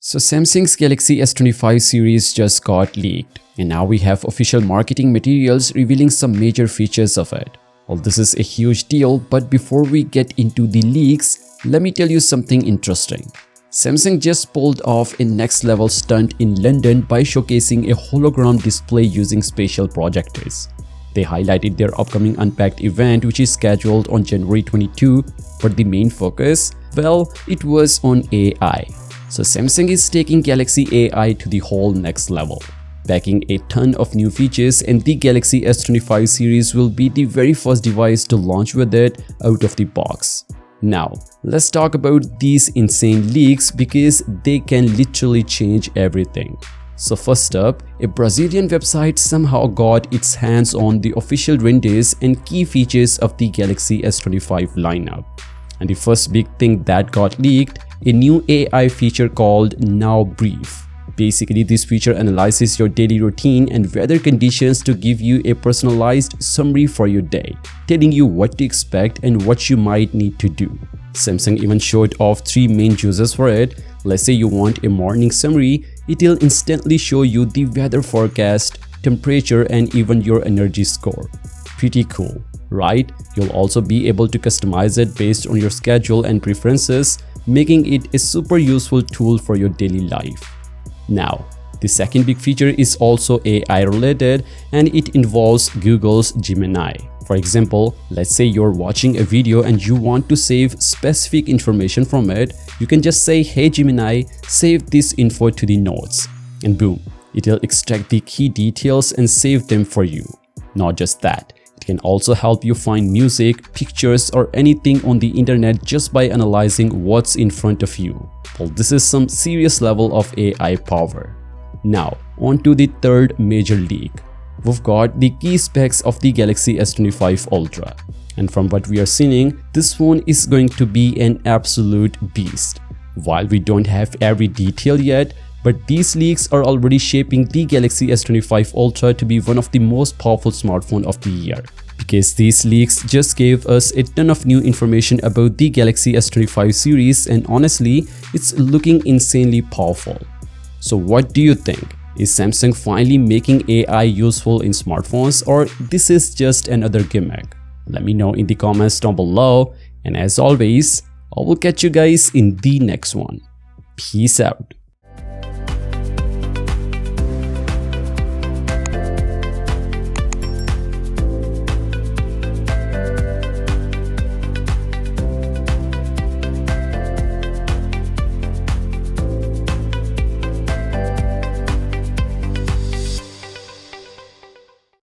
So Samsung's Galaxy S25 series just got leaked, and now we have official marketing materials revealing some major features of it. Well, this is a huge deal, but before we get into the leaks, let me tell you something interesting. Samsung just pulled off a next level stunt in London by showcasing a hologram display using spatial projectors. They highlighted their upcoming Unpacked event, which is scheduled on January 22, but the main focus, well, it was on AI. So Samsung is taking Galaxy AI to the whole next level, packing a ton of new features, and the Galaxy S25 series will be the very first device to launch with it out of the box. Now, let's talk about these insane leaks because they can literally change everything. So first up, a Brazilian website somehow got its hands on the official renders and key features of the Galaxy S25 lineup. And the first big thing that got leaked, a new AI feature called Now Brief. Basically, this feature analyzes your daily routine and weather conditions to give you a personalized summary for your day, telling you what to expect and what you might need to do. Samsung even showed off 3 main uses for it. Let's say you want a morning summary, it'll instantly show you the weather forecast, temperature, and even your energy score. Pretty cool, right? You'll also be able to customize it based on your schedule and preferences, making it a super useful tool for your daily life. Now, the second big feature is also AI related, and it involves Google's Gemini. For example, let's say you're watching a video and you want to save specific information from it, you can just say, "Hey Gemini, save this info to the notes," and boom, it'll extract the key details and save them for you. Not just that, it can also help you find music, pictures, or anything on the internet just by analyzing what's in front of you. Well, this is some serious level of AI power. Now, on to the third major leak. We've got the key specs of the Galaxy S25 Ultra. And from what we are seeing, this phone is going to be an absolute beast. While we don't have every detail yet, but these leaks are already shaping the Galaxy S25 Ultra to be one of the most powerful smartphones of the year. Because these leaks just gave us a ton of new information about the Galaxy S25 series, and honestly, it's looking insanely powerful. So what do you think? Is Samsung finally making AI useful in smartphones, or this is just another gimmick? Let me know in the comments down below, and as always, I will catch you guys in the next one. Peace out.